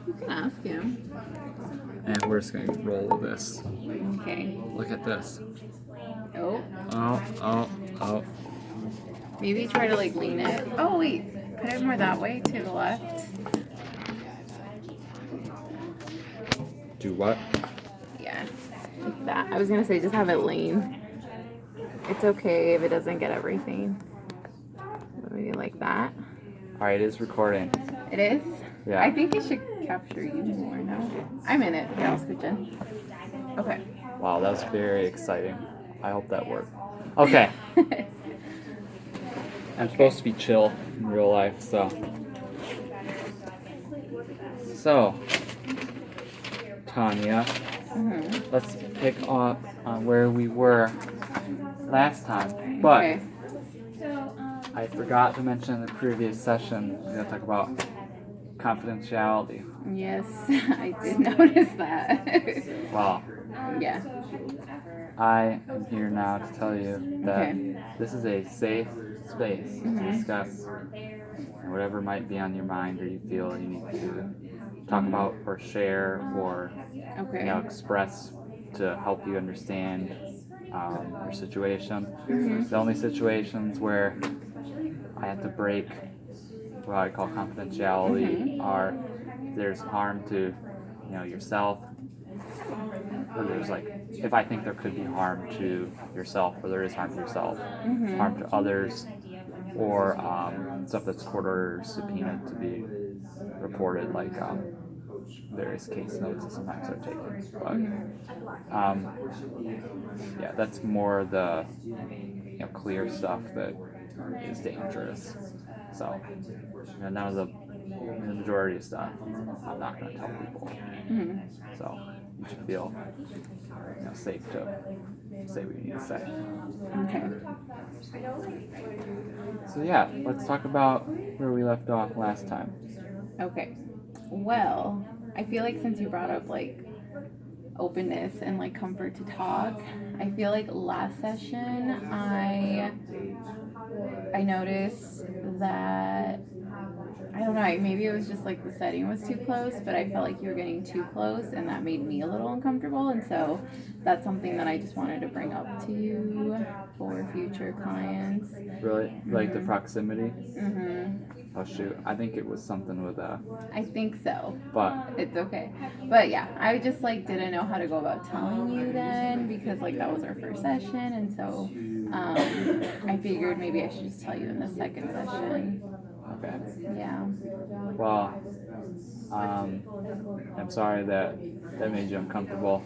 You can ask him. And we're just gonna roll with this. Okay. Look at this. Oh. Oh. Maybe try to like lean it. Oh wait. Put it more that way to the left. Do what? Yeah. Like that. I was gonna say just have it lean. It's okay if it doesn't get everything. Maybe like that. Alright, it is recording. It is? Yeah. I think it should capture you more now. I'm in it. Yeah, I'll switch in. Okay. Wow, that was very exciting. I hope that worked. Okay. I'm supposed to be chill in real life, so. So, Tanya, let's pick up on where we were last time. But Okay. I forgot to mention in the previous session, we're going to talk about confidentiality. Yes, I did notice that. Wow. Yeah. I am here now to tell you that Okay. this is a safe space to discuss whatever might be on your mind or you feel you need to talk about or share or Okay. express to help you understand your situation. The only situations where I have to break what I call confidentiality are there's harm to yourself, or there's if I think there could be harm to yourself, or there is harm to yourself, harm to others, or stuff that's court ordered or subpoenaed to be reported, like various case notes that sometimes are taken. But yeah, that's more the clear stuff that is dangerous. So none of the majority of stuff I'm not going to tell people. So you should feel safe to say what you need to say. Okay. So yeah, let's talk about where we left off last time. Okay. Well, I feel like since you brought up like openness and like comfort to talk, I feel like last session I noticed that I don't know, maybe it was just like the setting was too close, but I felt like you were getting too close and that made me a little uncomfortable, and so that's something that I just wanted to bring up to you for future clients. Really? Like the proximity? Mm-hmm. Oh shoot, I think it was something with I think so. But it's okay. But yeah, I just like didn't know how to go about telling you then, because like that was our first session, and so I figured maybe I should just tell you in the second session. Okay. Yeah. Well, I'm sorry that made you uncomfortable.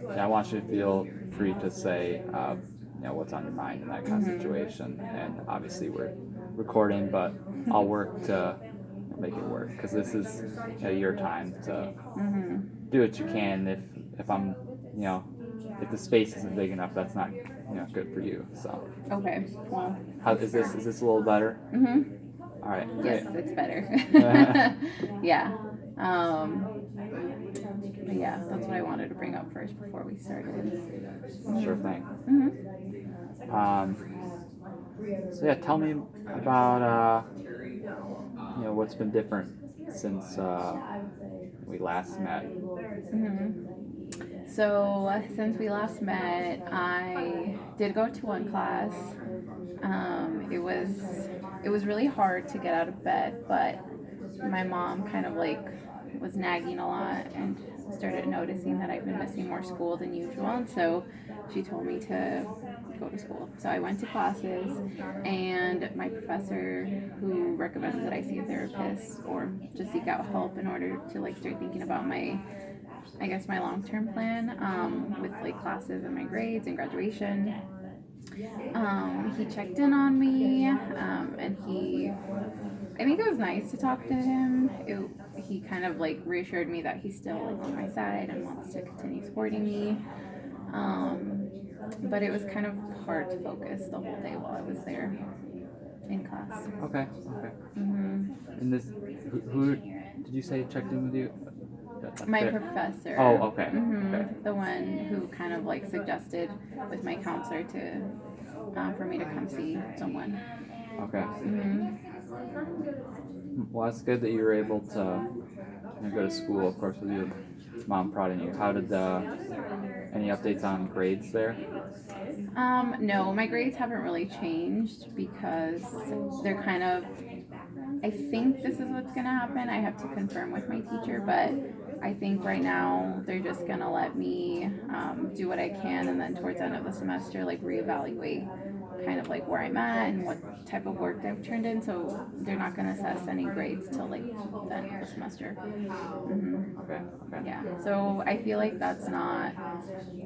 And I want you to feel free to say what's on your mind in that kind of situation. And obviously we're recording, but I'll work to make it work, because this is your time to do what you can. If I'm if the space isn't big enough, that's not good for you. So Okay. Well. How is this? Is this a little better? All right. Yes, it's better. Yeah. But yeah, that's what I wanted to bring up first before we started. Sure thing. So yeah, tell me about what's been different since we last met. So since we last met, I did go to one class. It was really hard to get out of bed, but my mom kind of like was nagging a lot and started noticing that I've been missing more school than usual, and so she told me to go to school. So I went to classes, and my professor, who recommended that I see a therapist or just seek out help in order to like start thinking about my long-term plan with like classes and my grades and graduation. He checked in on me, and I think it was nice to talk to him. He kind of like reassured me that he's still like on my side and wants to continue supporting me. But it was kind of hard to focus the whole day while I was there in class. Okay. And this, who did you say checked in with you? My professor. Oh, okay. Okay. The one who kind of like suggested with my counselor for me to come see someone. Okay. Well, it's good that you were able to go to school, of course, with your mom prodding you. How did any updates on grades there? No, my grades haven't really changed because they're kind of, I think this is what's gonna happen. I have to confirm with my teacher, but I think right now they're just gonna let me do what I can, and then towards the end of the semester, like reevaluate kind of like where I'm at and what type of work I've turned in. So they're not gonna assess any grades till like the end of the semester. Okay. Yeah. So I feel like that's not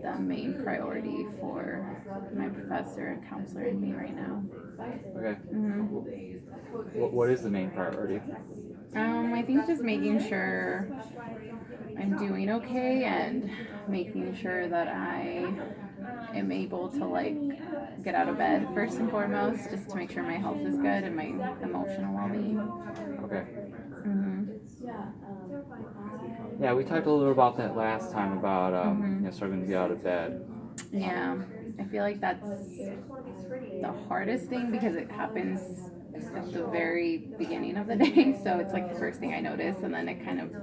the main priority for my professor and counselor and me right now. Okay. What is the main priority? I think just making sure I'm doing okay and making sure that I am able to like get out of bed first and foremost, just to make sure my health is good and my emotional well-being. Okay. Mm-hmm. Yeah, we talked a little about that last time about struggling to get out of bed. Yeah, I feel like that's the hardest thing because it happens at the very beginning of the day. So it's like the first thing I notice, and then it kind of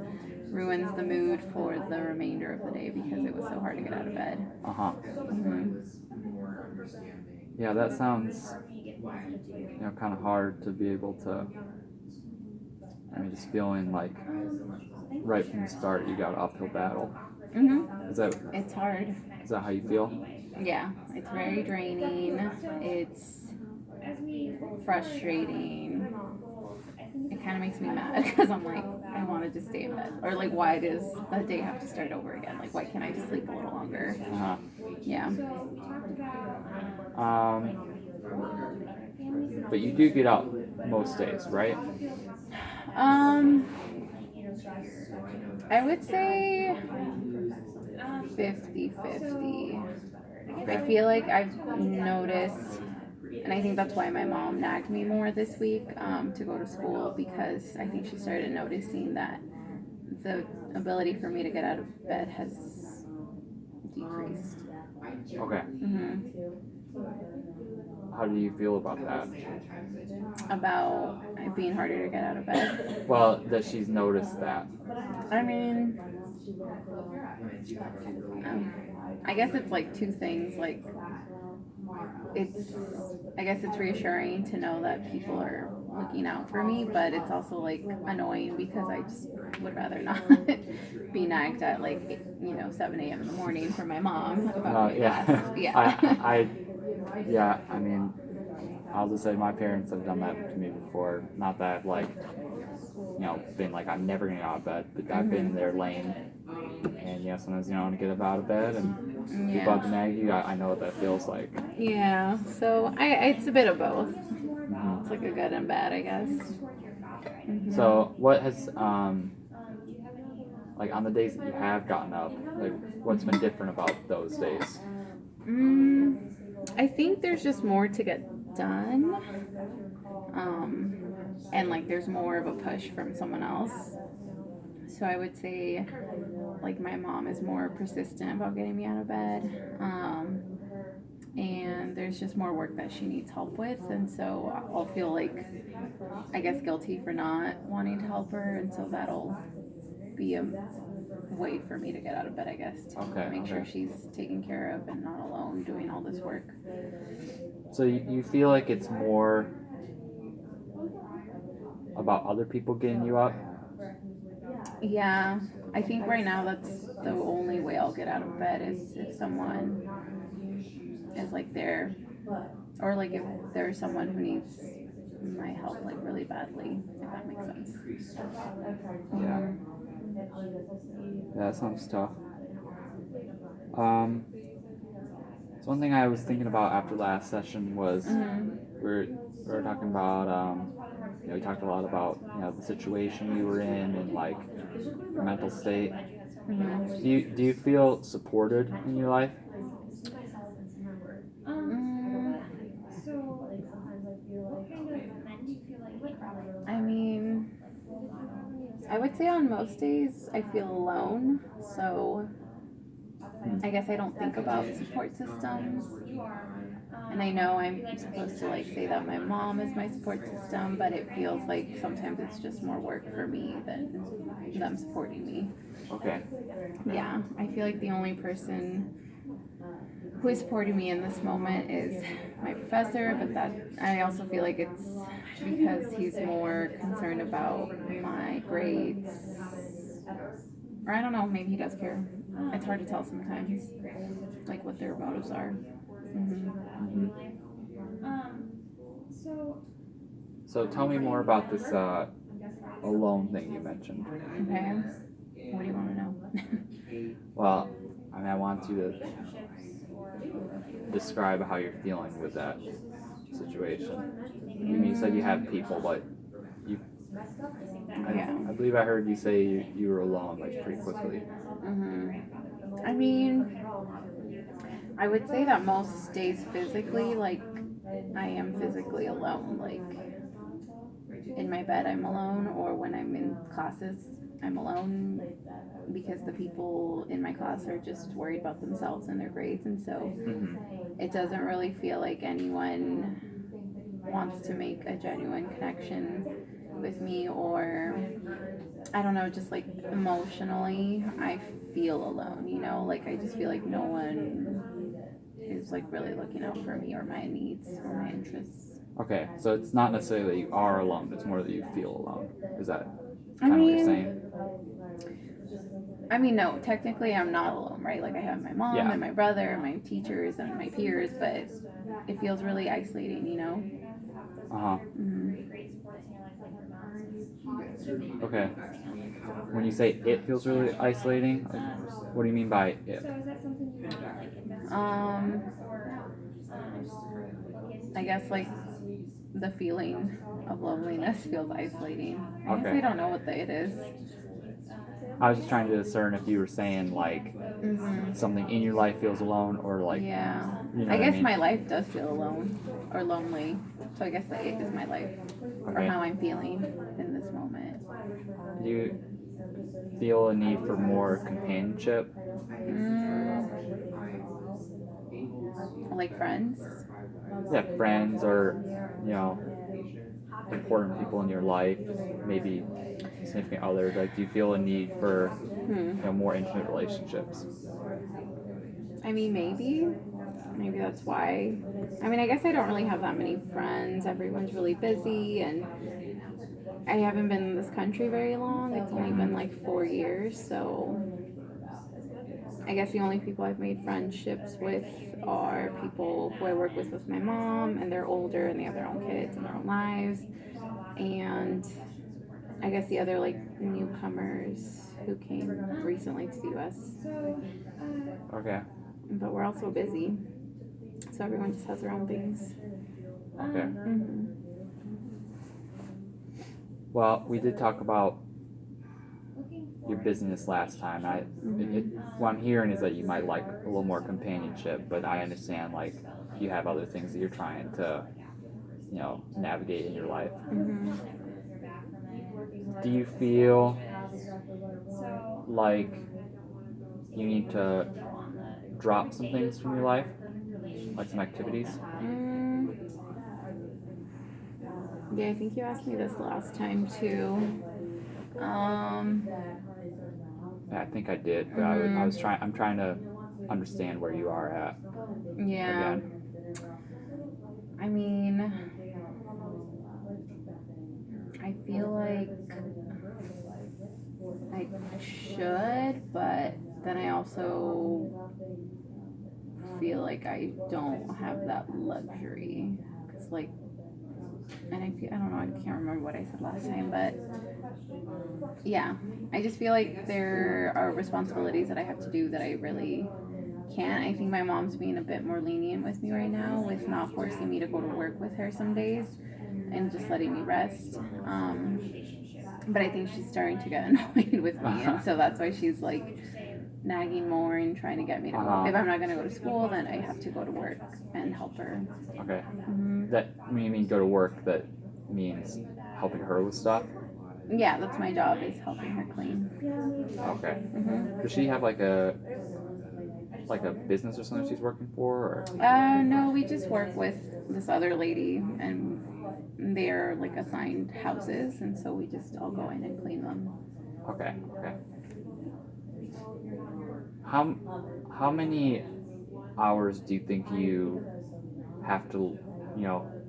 ruins the mood for the remainder of the day because it was so hard to get out of bed. Yeah, that sounds kind of hard to be able to. Just feeling like right from the start you got an uphill battle. It's hard. Is that how you feel? Yeah, it's very draining. It's frustrating. It kind of makes me mad because I'm like, I want to just stay in bed. Or like, why does the day have to start over again? Like, why can't I just sleep a little longer? Yeah. But you do get out most days, right? I would say 50-50. I feel like I've noticed, and I think that's why my mom nagged me more this week to go to school, because I think she started noticing that the ability for me to get out of bed has decreased. Okay. How do you feel about that? About it being harder to get out of bed? Well, that she's noticed that. I mean, I guess it's like two things. Like, I guess it's reassuring to know that people are looking out for me, but it's also like annoying because I just would rather not be nagged at like 7 a.m. in the morning from my mom about my class. Yeah. I mean, I'll just say my parents have done that to me before. Not that I've like, been like I'm never gonna get out of bed, but I've been in their lane, and sometimes I want to get up out of bed and people have to nag you. I know what that feels like. Yeah. So it's a bit of both. It's like a good and bad, I guess. So what has like on the days that you have gotten up, like what's been different about those days? I think there's just more to get done. And like there's more of a push from someone else. So I would say like my mom is more persistent about getting me out of bed. And there's just more work that she needs help with, and so I'll feel like, I guess, guilty for not wanting to help her, and so that'll be a way for me to get out of bed, I guess, to make sure she's taken care of and not alone doing all this work. So you feel like it's more about other people getting you up? Yeah, I think right now that's the only way I'll get out of bed is if someone is like there, or like if there's someone who needs my help like really badly, if that makes sense. Yeah, that sounds tough. So one thing I was thinking about after last session was we were talking about we talked a lot about the situation you were in and like your mental state. Do you feel supported in your life? I mean, I would say on most days I feel alone, so I guess I don't think about support systems. And I know I'm supposed to like say that my mom is my support system, but it feels like sometimes it's just more work for me than them supporting me. Okay. Yeah, I feel like the only person who is supporting me in this moment is my professor, but that I also feel like it's because he's more concerned about my grades. Or I don't know, maybe he does care. It's hard to tell sometimes, like what their motives are. Mm-hmm. So tell me more about this alone thing you mentioned. Okay. What do you want to know? Well, I mean, I want you to describe how you're feeling with that situation. I mean, you said you have people, but you, Yeah. I believe I heard you say you were alone like pretty quickly. I mean, I would say that most days physically, like, I am physically alone. Like, in my bed, I'm alone, or when I'm in classes, I'm alone because the people in my class are just worried about themselves and their grades, and so Mm-hmm. it doesn't really feel like anyone wants to make a genuine connection with me, or I don't know, just like emotionally, I feel alone, you know, like I just feel like no one is like really looking out for me or my needs or my interests. Okay, so it's not necessarily that you are alone; it's more that you feel alone. Is that I kind of what you're mean, saying? no, technically I'm not alone, right? Like I have my mom Yeah. and my brother and my teachers and my peers, but it feels really isolating, you know? Uh huh. Okay. When you say it feels really isolating, what do you mean by it? Um, I guess like the feeling of loneliness feels isolating. I guess Okay. I don't know what it is. I was just trying to discern if you were saying like something in your life feels alone or like Yeah. you know I what I guess mean? my life does feel alone or lonely. So I guess the it is my life or Okay. how I'm feeling in this moment. Do you feel a need for more companionship? Mm, like friends. Yeah, friends or you know important people in your life, maybe significant others. Like, do you feel a need for more intimate relationships? I mean, maybe. Maybe that's why. I mean, I guess I don't really have that many friends. Everyone's really busy, and I haven't been in this country very long. It's only been like 4 years, so I guess the only people I've made friendships with are people who I work with my mom, and they're older and they have their own kids and their own lives. And I guess the other like newcomers who came recently to the US. Okay. But we're also busy, so everyone just has their own things. Okay. Mm-hmm. Well, we did talk about your business last time. What I'm hearing is that you might like a little more companionship, but I understand like you have other things that you're trying to, navigate in your life. Mm-hmm. Do you feel like you need to drop some things from your life, like some activities? Yeah, I think you asked me this last time too. Um, Yeah, I think I did, but I'm trying to understand where you are at. yeah. Again. I mean, I feel like I should, but then I also feel like I don't have that luxury. Cause like, and I don't know, I can't remember what I said last time, but yeah, I just feel like there are responsibilities that I have to do that I really can't. I think my mom's being a bit more lenient with me right now with not forcing me to go to work with her some days and just letting me rest. But I think she's starting to get annoyed with me, and so that's why she's like nagging more and trying to get me to go. If I'm not going to go to school, then I have to go to work and help her. Okay. That you mean go to work? That means helping her with stuff? Yeah, that's my job, is helping her clean. Okay. Does she have like a like a business or something she's working for, or? No, we just work with this other lady, and they're like assigned houses, and so we just all go in and clean them. Okay. Okay. How how many hours do you think you have to,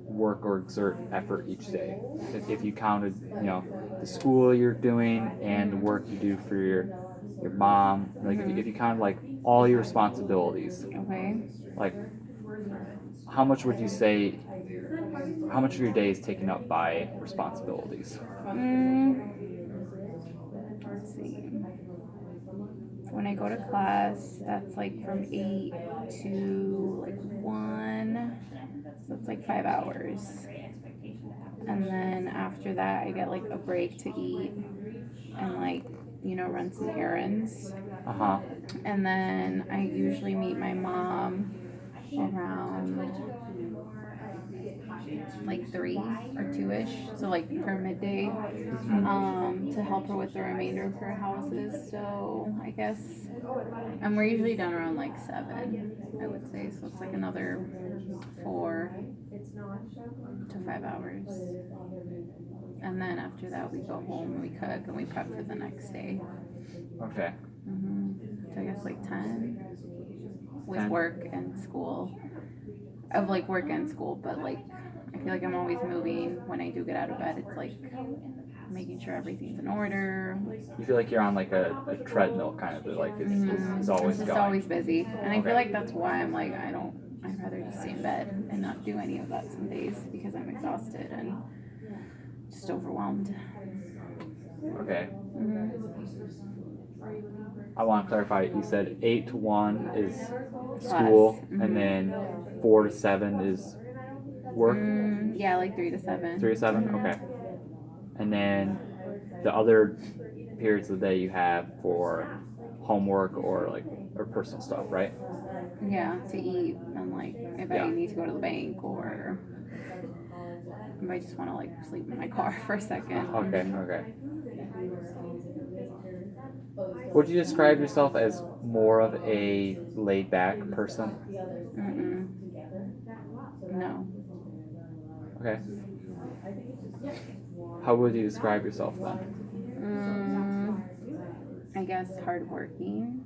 work or exert effort each day? If you counted, the school you're doing and the work you do for your mom, like if you counted like all your responsibilities, Okay. like how much would you say? How much of your day is taken up by responsibilities? Mm, let's see. When I go to class, that's like from 8 to like 1. So it's like 5 hours. And then after that, I get like a break to eat and like, run some errands. Uh huh. And then I usually meet my mom around like 3 or 2ish, so like for midday, to help her with the remainder of her houses. So I guess, and we're usually done around like 7, I would say. So it's like another 4 to 5 hours. And then after that, we go home and we cook and we prep for the next day. Okay. So I guess like 10 with 10? work and school. Of like work and school, but like I feel like I'm always moving. When I do get out of bed, it's like making sure everything's in order. You feel like you're on like a treadmill kind of, like it's always It's just going. always busy, and I Okay. feel like that's why I'm like I'd rather just stay in bed and not do any of that some days because I'm exhausted and just overwhelmed. Okay. hmm I want to clarify. You said 8 to 1 is school, and then 4 to 7 is work. Yeah, like 3 to 7. 3 to 7. Okay. And then the other periods of the day you have for homework or personal stuff, right? Yeah, to eat and like if Yeah. I need to go to the bank or if I just want to like sleep in my car for a second. Okay. Okay. Would you describe yourself as more of a laid back person? No. Okay. How would you describe yourself then? I guess hardworking.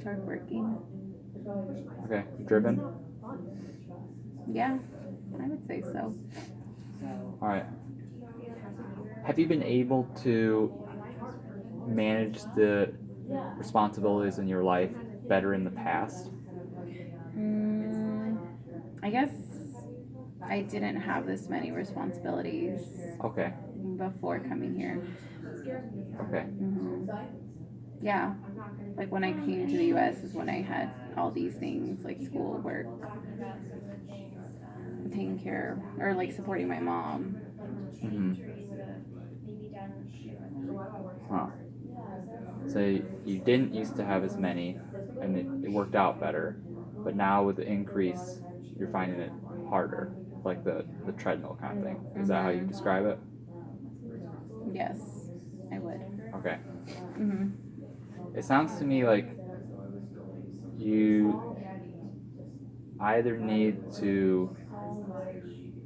Hardworking. Okay. Driven? Yeah, I would say so. All right. Have you been able to manage the responsibilities in your life better in the past? I guess I didn't have this many responsibilities Okay. before coming here. Okay. Yeah, like when I came to the U.S. is when I had all these things like school, work, taking care, or like supporting my mom. Huh. So you didn't used to have as many, and it worked out better, but now with the increase, you're finding it harder, like the treadmill kind of thing. Is that how you describe it? Yes, I would. Okay. It sounds to me like you either need to,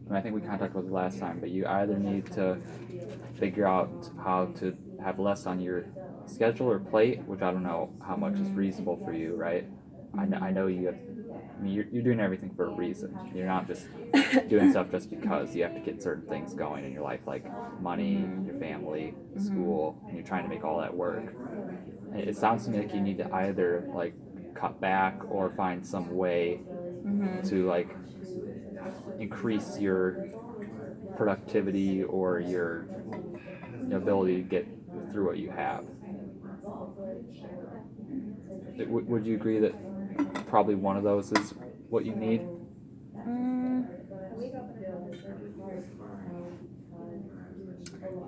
and I think we kind of talked about this last time, but you either need to figure out how to have less on your schedule or plate, which I don't know how much is reasonable for you, right? I know you have, you're doing everything for a reason. You're not just doing stuff just because. You have to get certain things going in your life, like money, your family, school, and you're trying to make all that work. And it sounds to me like you need to either like cut back or find some way to like increase your productivity or your ability to get through what you have. Would you agree that probably one of those is what you need?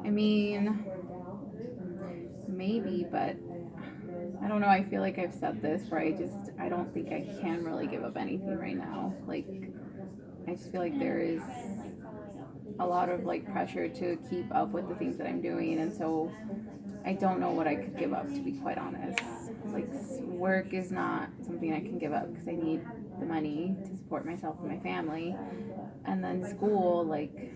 I mean, maybe, but I don't know. I feel like I've said this where I don't think I can really give up anything right now. Like, I just feel like there is a lot of like pressure to keep up with the things that I'm doing, and so I don't know what I could give up, to be quite honest. Like, work is not something I can give up because I need the money to support myself and my family. And then school, like,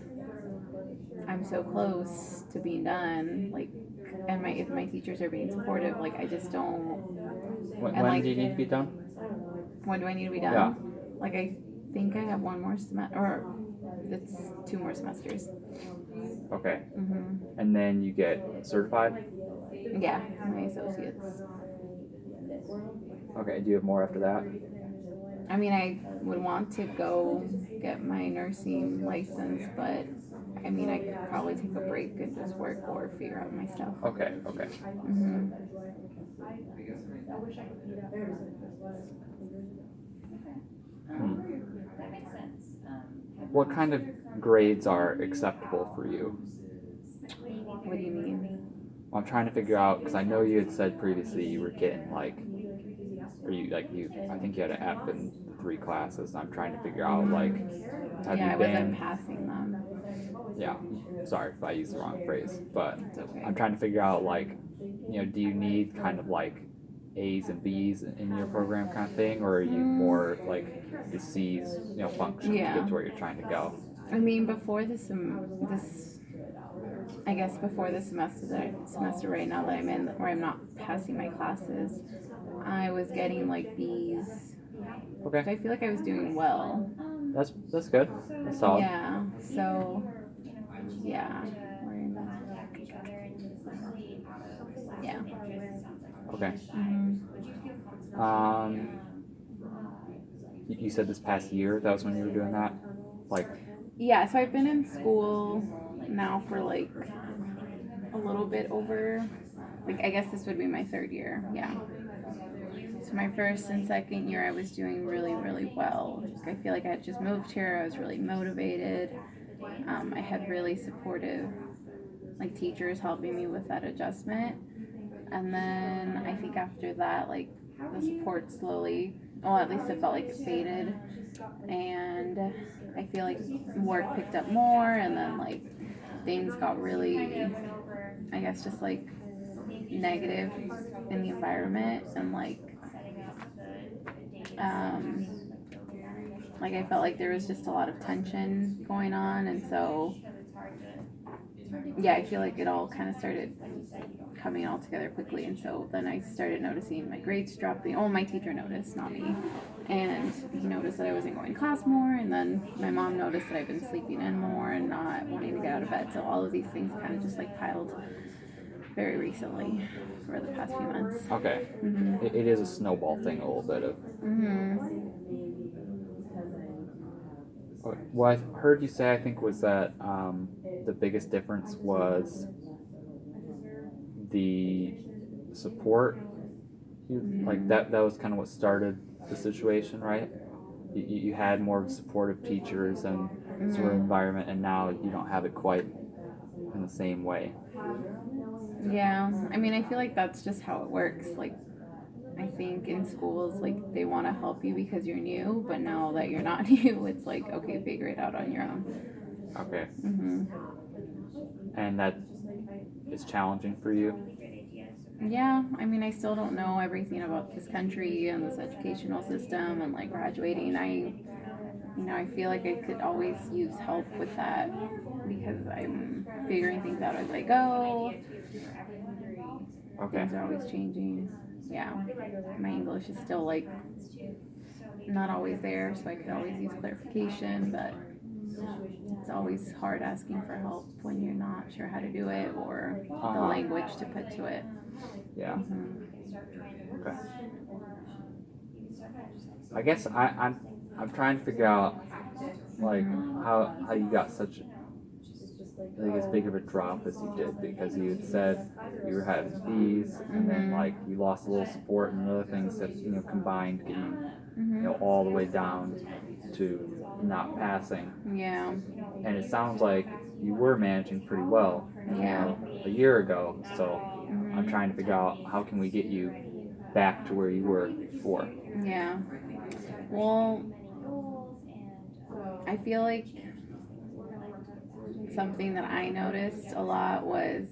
I'm so close to being done. Like, and if my teachers are being supportive, like, I just don't. When, And when like, do you need to be done? when do I need to be done? Yeah. Like, I think I have one more semester, or it's 2 more semesters. Okay. Mm-hmm. And then you get certified? Yeah, my associates. Okay, do you have more after that? I mean, I would want to go get my nursing license, but I mean, I could probably take a break and just work or figure out my stuff. Okay. Mm-hmm. That makes sense. What kind of grades are acceptable for you? What do you mean? I'm trying to figure out, because I know you had said previously you were getting like, I think you had an F in 3 classes, and I'm trying to figure out like, have Yeah, you I been? wasn't passing them. Yeah, sorry if I used the wrong phrase, but It's okay. I'm trying to figure out like, do you need kind of like A's and B's in your program kind of thing, or are you more like the C's, function to Yeah. get to where you're trying to go? I mean, before I guess before the semester right now that I'm in, where I'm not passing my classes, I was getting like B's. So Okay, I feel like I was doing well. that's good. That's solid. Yeah. So, yeah. Yeah. Okay. Mm-hmm. You said this past year, that was when you were doing that? Like, Yeah, so I've been in school now for like a little bit over, like, I guess this would be my 3rd year. Yeah. So my 1st and 2nd year, I was doing really, really well. I feel like I had just moved here. I was really motivated. I had really supportive, like, teachers helping me with that adjustment. And then I think after that, like, the support slowly, well, at least it felt like it faded. And I feel like work picked up more, and then like things got really, I guess, just like negative in the environment, and like I felt like there was just a lot of tension going on, and so yeah, I feel like it all kind of started coming all together quickly, and so then I started noticing my grades dropping. Oh, my teacher noticed, not me. And he noticed that I wasn't going to class more, and then my mom noticed that I've been sleeping in more and not wanting to get out of bed. So all of these things kind of just like piled very recently for the past few months. okay. Mm-hmm. It is a snowball thing a little bit of. Mm-hmm. What I heard you say, I think, was that the biggest difference was the support. Like that was kind of what started the situation, right? You had more supportive teachers and sort of environment, and now you don't have it quite in the same way. Yeah, I mean, I feel like that's just how it works. Like, I think in schools, like, they want to help you because you're new, but now that you're not new, it's like, okay, figure it out on your own. Okay. Mm-hmm. And that is challenging for you? Yeah, I mean, I still don't know everything about this country and this educational system and like graduating. I feel like I could always use help with that because I'm figuring things out as I go. Okay. Things are always changing. Yeah, my English is still like not always there, so I could always use clarification, but it's always hard asking for help when you're not sure how to do it or the language to put to it. Yeah. Mm-hmm. Okay. I guess I'm trying to figure out like how you got such as big of a drop as you did, because you had said you were having B's, and then like you lost a little support and other things that combined getting all the way down to not passing. Yeah. And it sounds like you were managing pretty well a year ago, so I'm trying to figure out how can we get you back to where you were before. Yeah. Well, I feel like something that I noticed a lot was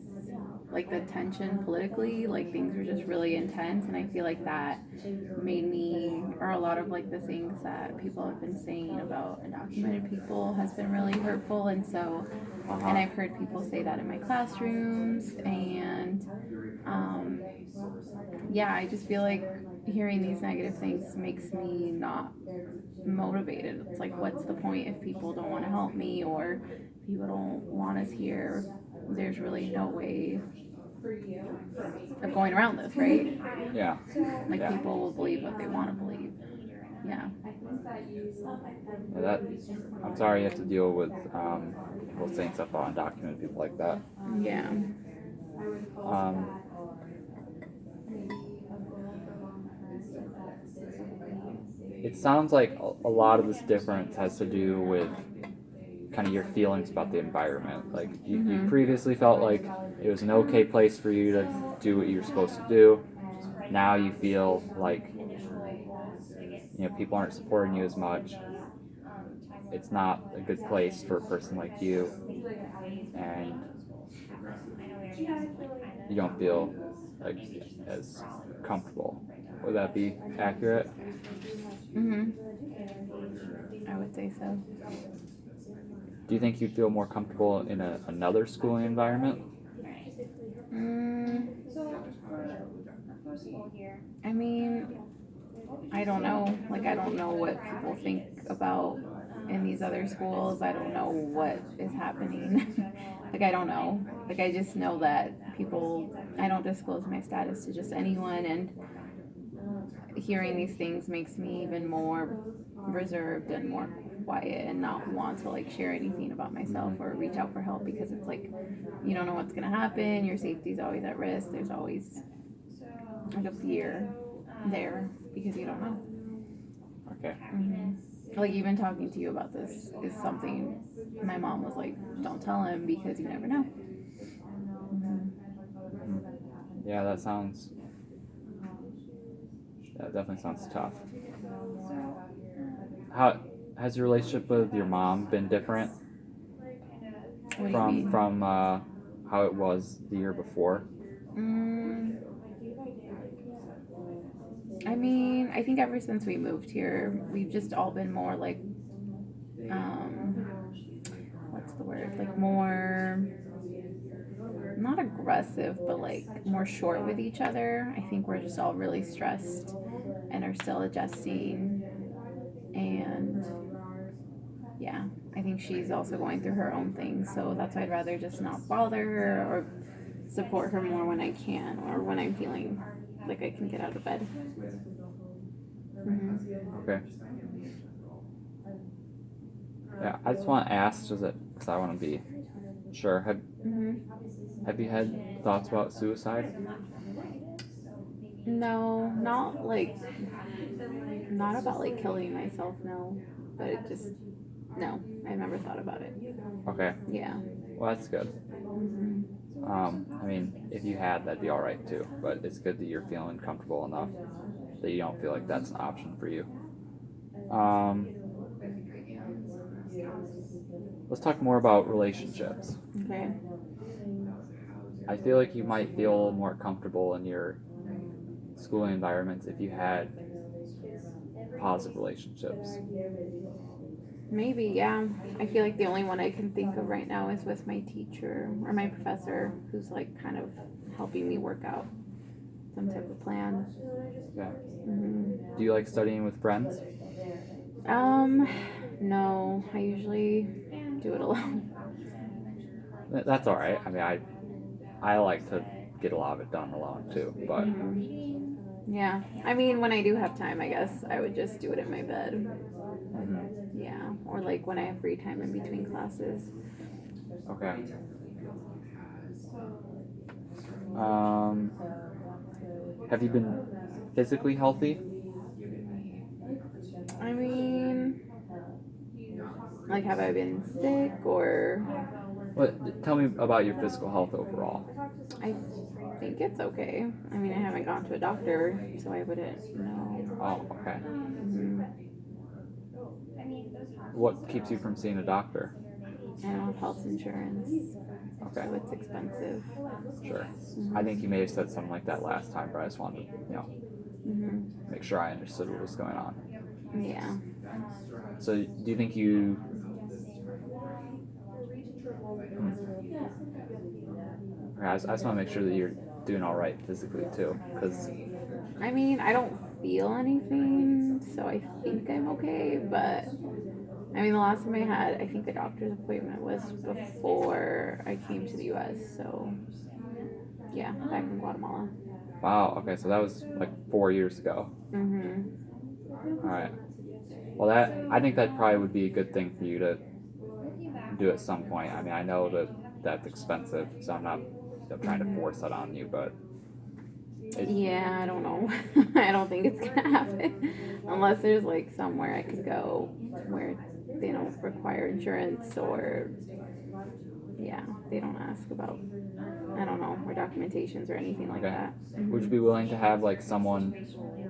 like the tension politically, like things were just really intense, and I feel like that made me, or a lot of like the things that people have been saying about undocumented people has been really hurtful, and so, and I've heard people say that in my classrooms, and yeah, I just feel like hearing these negative things makes me not motivated. It's like, what's the point if people don't want to help me or people don't want us here? There's really no way of going around this, right? Yeah. Like Yeah. people will believe what they want to believe. Yeah. Yeah, that, I'm sorry you have to deal with people saying stuff about undocumented people like that. Yeah. It sounds like a lot of this difference has to do with kind of your feelings about the environment. Like you previously felt like it was an okay place for you to do what you're supposed to do. Now you feel like people aren't supporting you as much. It's not a good place for a person like you, and you don't feel like as comfortable. Would that be accurate? I would say so. Do you think you'd feel more comfortable in another schooling environment? I mean, I don't know. Like, I don't know what people think about in these other schools. I don't know what is happening. Like, I don't know. Like, I just know that people, I don't disclose my status to just anyone, and hearing these things makes me even more reserved and more quiet and not want to like share anything about myself or reach out for help, because it's like you don't know what's going to happen. Your safety's always at risk. There's always like a fear there because you don't know. Okay. Like even talking to you about this is something my mom was like, don't tell him because you never know. Yeah, that definitely sounds tough. How has your relationship with your mom been different What do you mean? from how it was the year before? I mean, I think ever since we moved here, we've just all been more like, what's the word? Like more, not aggressive, but like more short with each other. I think we're just all really stressed and are still adjusting. And yeah, I think she's also going through her own thing. So that's why I'd rather just not bother her or support her more when I can or when I'm feeling like I can get out of bed. Okay. Yeah, I just want to ask, just because I want to be sure. Have you had thoughts about suicide? No, not about like killing myself, no. But it just, no, I've never thought about it. Okay. Yeah. Well, that's good. I mean, if you had, that'd be all right too. But it's good that you're feeling comfortable enough that you don't feel like that's an option for you. Let's talk more about relationships. Okay. I feel like you might feel more comfortable in your schooling environments if you had positive relationships. Maybe, yeah. I feel like the only one I can think of right now is with my teacher or my professor, who's like kind of helping me work out some type of plan. Yeah. Do you like studying with friends? No, I usually do it alone. That's all right. I mean, I like to get a lot of it done alone too, but Yeah, I mean, when I do have time, I guess I would just do it in my bed. Yeah, or like when I have free time in between classes. okay. Have you been physically healthy? I mean, like, have I been sick or? Tell me about your physical health overall. I think it's okay. I mean, I haven't gone to a doctor, so I wouldn't know. Oh, okay. What keeps you from seeing a doctor? I don't have health insurance, Okay, so it's expensive. sure. I think you may have said something like that last time, but I just wanted to, make sure I understood what was going on. Yeah. So, do you think you? Okay, I just want to make sure that you're doing all right physically too, because I mean, I don't feel anything, so I think I'm okay, but I mean, the last time I think the doctor's appointment was before I came to the US, so yeah, back in Guatemala. wow. Okay, so that was like 4 years ago. Mhm. All right. Well, I think that probably would be a good thing for you to do at some point. I mean, I know that that's expensive, so I'm not trying to force that on you, but Yeah, I don't know. I don't think it's gonna happen unless there's like somewhere I could go where they don't require insurance or yeah, they don't ask about I don't know or documentations or anything like okay. that. Would you be willing to have like someone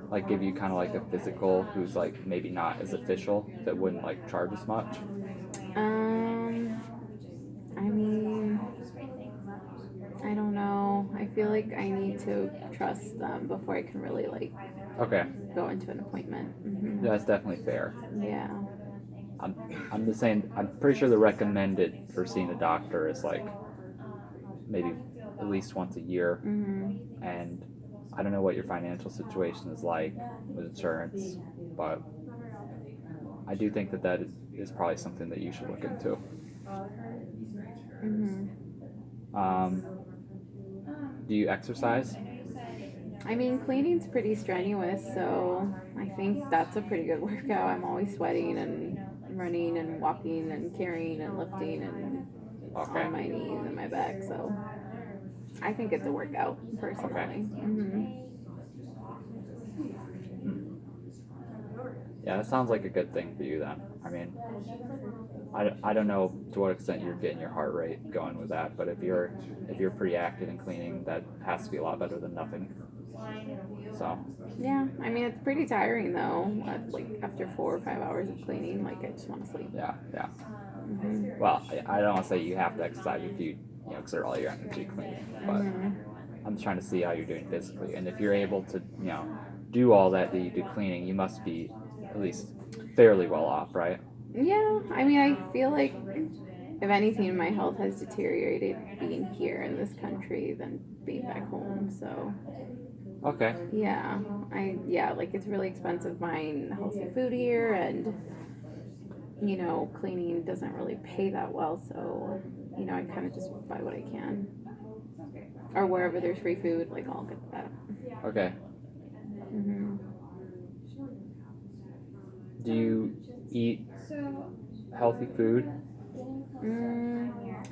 like give you kind of like a physical who's like maybe not as official that wouldn't like charge as much? I mean, I don't know. I feel like I need to trust them before I can really like Okay, go into an appointment. that's definitely fair. Yeah. I'm the same. I'm pretty sure the recommended for seeing a doctor is like maybe at least once a year, and I don't know what your financial situation is like with insurance, but I do think that is probably something that you should look into. Um, do you exercise? I mean, cleaning's pretty strenuous, so I think that's a pretty good workout. I'm always sweating and running and walking and carrying and lifting and Okay. on my knees and my back, so I think it's a workout personally. Okay. Yeah, that sounds like a good thing for you then. I mean, I don't know to what extent you're getting your heart rate going with that, but if you're pretty active in cleaning, that has to be a lot better than nothing. So Yeah, I mean it's pretty tiring though. Like after 4 or 5 hours of cleaning, like I just want to sleep. yeah. Well, I don't want to say you have to exercise if you exert all your energy cleaning, but I'm trying to see how you're doing physically, and if you're able to do all that you do cleaning, you must be at least fairly well off, right? Yeah, I mean I feel like if anything, my health has deteriorated being here in this country than being back home. So Okay. yeah, like it's really expensive buying healthy food here, and cleaning doesn't really pay that well. So I kind of just buy what I can, or wherever there's free food, like I'll get that. Okay. Do you eat healthy food?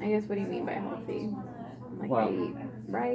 I guess what do you mean by healthy? Like Well, I eat rice.